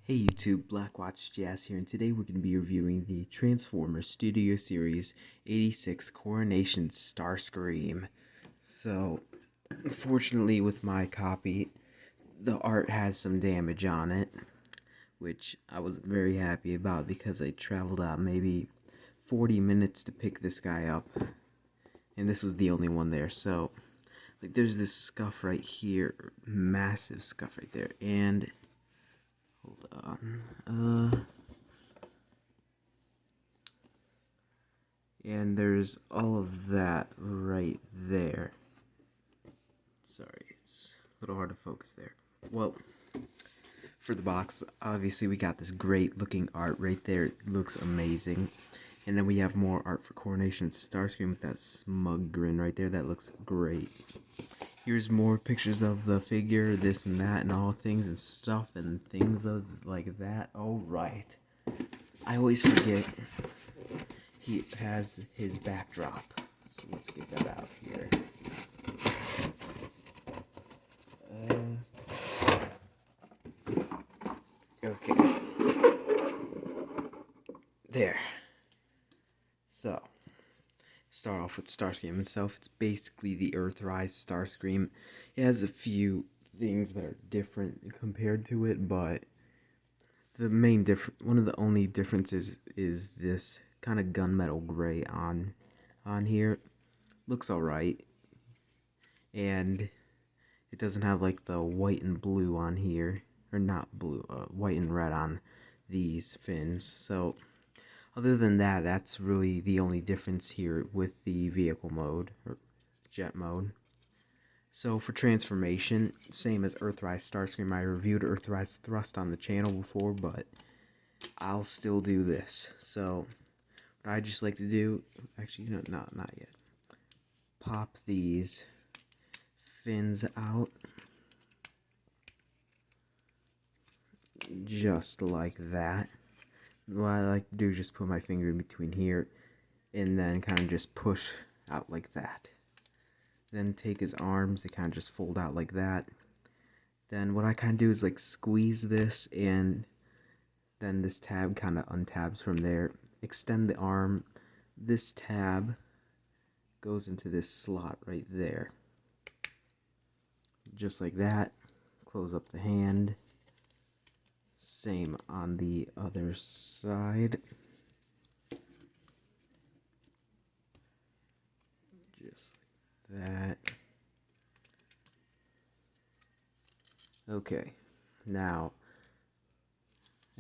Hey YouTube, Blackwatch Jazz here, and today we're going to be reviewing the Transformers Studio Series 86 Coronation Starscream. So, unfortunately with my copy, the art has some damage on it, which I was very happy about because I traveled out maybe 40 minutes to pick this guy up, and this was the only one there. So, like, there's this scuff right here, massive scuff right there, and hold on. And there's all of that right there. Sorry, it's a little hard to focus there. Well, for the box, obviously we got this great looking art right there. It looks amazing. And then we have more art for Coronation Starscream with that smug grin right there. That looks great. Here's more pictures of the figure, this and that, and all things and stuff and things like that. Oh, right. I always forget he has his backdrop. So let's get that out here. Okay. There. So, start off with Starscream himself. It's basically the Earthrise Starscream. It has a few things that are different compared to it, but the main one of the only differences is this kind of gunmetal gray on here. Looks alright, and it doesn't have like the white and blue on here, or not blue, white and red on these fins. So other than that, that's really the only difference here with the vehicle mode, or jet mode. So for transformation, same as Earthrise Starscream. I reviewed Earthrise Thrust on the channel before, but I'll still do this. So what I just like to do, actually, no, not yet. Pop these fins out, just like that. What I like to do is just put my finger in between here, and then kind of just push out like that. Then take his arms, they kind of just fold out like that. Then what I kind of do is like squeeze this, and then this tab kind of untabs from there. Extend the arm. This tab goes into this slot right there. Just like that. Close up the hand. Same on the other side. Just like that. Okay, now,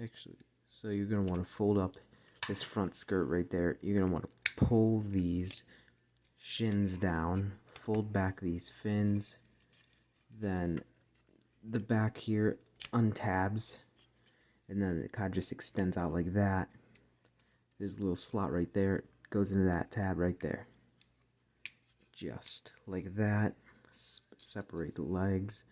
actually, so you're going to want to fold up this front skirt right there. You're going to want to pull these shins down, fold back these fins, then the back here untabs, and then it kind of just extends out like that. There's a little slot right there, it goes into that tab right there. Just like that. Separate the legs,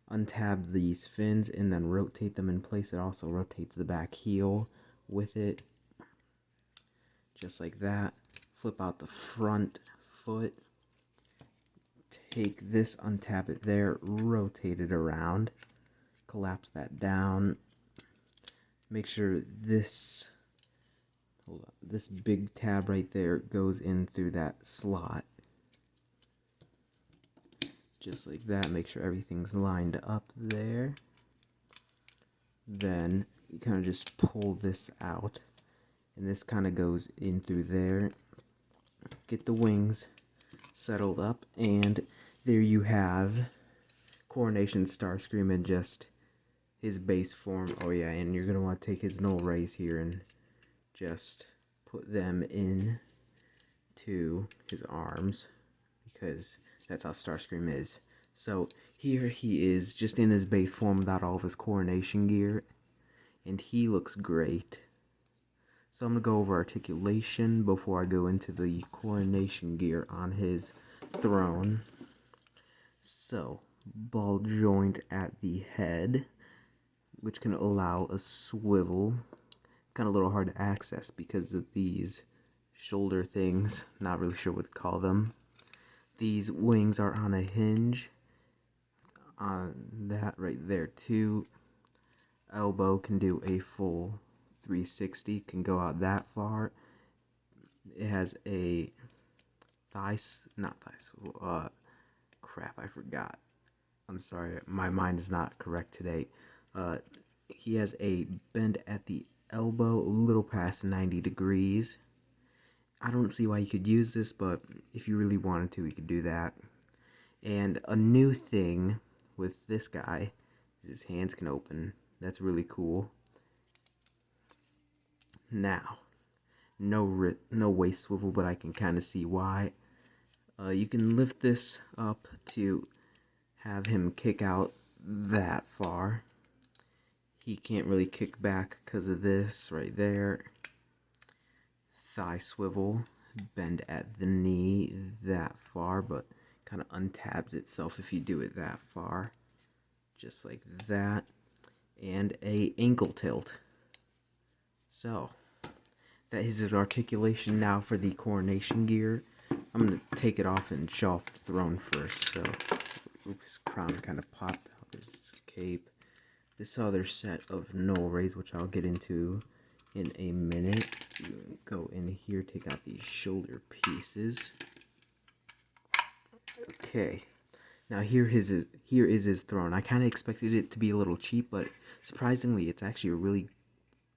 untab these fins, and then rotate them in place. It also rotates the back heel with it. Just like that. Flip out the front foot. Take this, untap it there, rotate it around. Collapse that down. Make sure this, this big tab right there goes in through that slot. Just like that. Make sure everything's lined up there. Then you kind of just pull this out, and this kind of goes in through there. Get the wings settled up, and there you have Coronation Starscream in just his base form. Oh yeah, and you're gonna want to take his null rays here and just put them in to his arms, because that's how Starscream is. So here he is, just in his base form without all of his Coronation Gear, and he looks great. So I'm going to go over articulation before I go into the Coronation Gear on his throne. So, ball joint at the head, which can allow a swivel. Kind of a little hard to access because of these shoulder things, not really sure what to call them. These wings are on a hinge, on that right there too. elbow can do a full 360, can go out that far. It has a crap, I forgot. I'm sorry, my mind is not correct today. He has a bend at the elbow, a little past 90 degrees. I don't see why you could use this, but if you really wanted to, you could do that. And a new thing with this guy is his hands can open. That's really cool. Now, no waist swivel, but I can kind of see why. You can lift this up to have him kick out that far. He can't really kick back because of this right there. Thigh swivel, bend at the knee that far, but kind of untabs itself if you do it that far. Just like that. And a ankle tilt. So, that is his articulation. Now for the Coronation Gear. I'm going to take it off and show off the throne first. So, his crown kind of popped out. There's his cape. This other set of null rays, which I'll get into in a minute. You go in here, take out these shoulder pieces. Okay. Now here is his throne. I kind of expected it to be a little cheap, but surprisingly, it's actually a really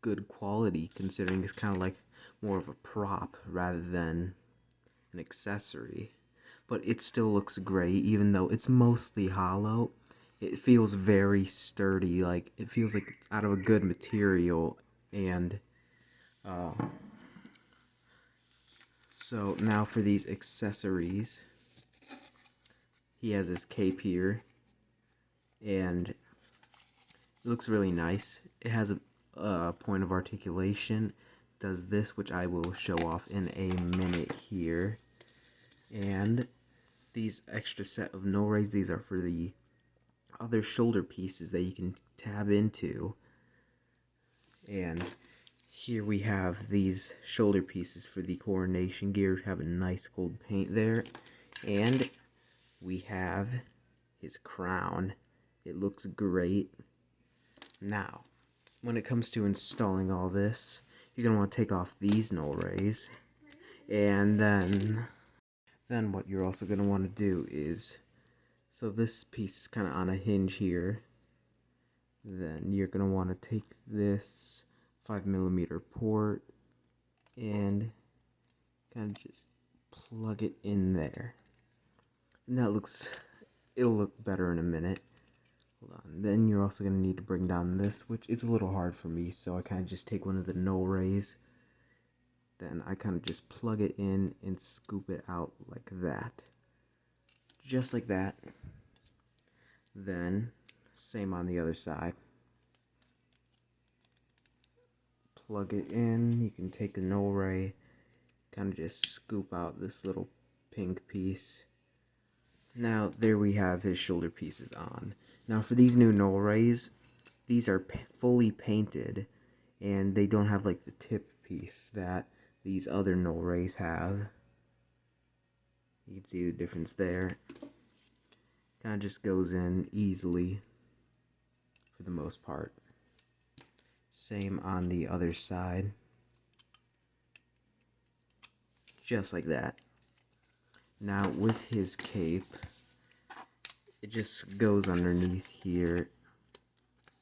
good quality, considering it's kind of like more of a prop rather than an accessory. But it still looks great, even though it's mostly hollow. It feels very sturdy, like it feels like it's out of a good material. And so now for these accessories, he has his cape here, and it looks really nice. It has a point of articulation, does this, which I will show off in a minute here. And these extra set of null rays, these are for the other shoulder pieces that you can tab into. And here we have these shoulder pieces for the Coronation Gear. Have a nice gold paint there. And we have his crown. It looks great. Now, when it comes to installing all this, you're going to want to take off these null rays. And then what you're also going to want to do is, so this piece is kind of on a hinge here. Then you're going to want to take this 5mm port and kind of just plug it in there. And it'll look better in a minute. Hold on. Then you're also going to need to bring down this, which it's a little hard for me, so I kind of just take one of the null rays. Then I kind of just plug it in and scoop it out like that. Just like that. Then, same on the other side. Plug it in. You can take a null ray, kind of just scoop out this little pink piece. Now, there we have his shoulder pieces on. Now, for these new null rays, these are fully painted, and they don't have like the tip piece that these other null rays have. You can see the difference there. Kind of just goes in easily for the most part. Same on the other side. Just like that. Now with his cape, it just goes underneath here.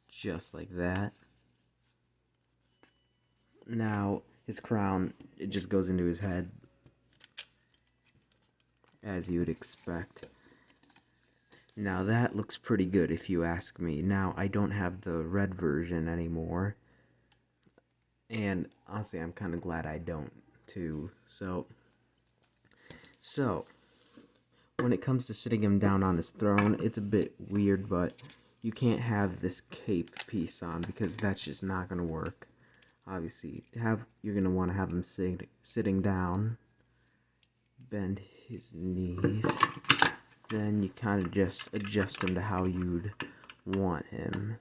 Just like that. Now his crown, it just goes into his head, as you would expect. Now that looks pretty good if you ask me. Now I don't have the red version anymore, and honestly I'm kind of glad I don't too. So when it comes to sitting him down on his throne, it's a bit weird, but you can't have this cape piece on because that's just not going to work. Obviously, you're going to want to have him sitting down, bend his knees, then you kind of just adjust him to how you'd want him.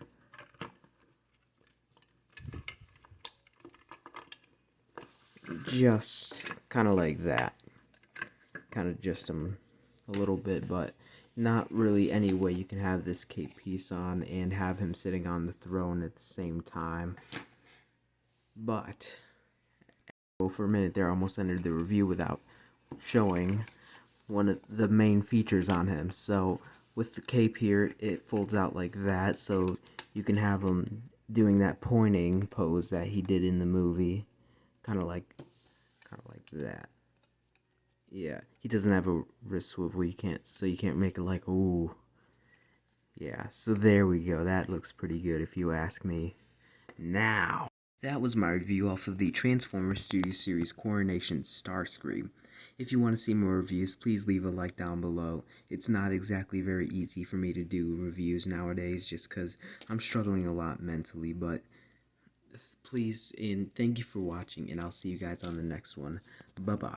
Just kind of like that. Kind of adjust him a little bit, but not really any way you can have this cape piece on and have him sitting on the throne at the same time. But for a minute there, I almost ended the review without showing one of the main features on him. So with the cape here, it folds out like that, so you can have him doing that pointing pose that he did in the movie, kind of like that. Yeah, he doesn't have a wrist swivel. You can't make it like, ooh. Yeah, so there we go. That looks pretty good if you ask me. Now, that was my review off of the Transformers Studio Series Coronation Starscream. If you want to see more reviews, please leave a like down below. It's not exactly very easy for me to do reviews nowadays just because I'm struggling a lot mentally, but please, and thank you for watching, and I'll see you guys on the next one. Bye-bye.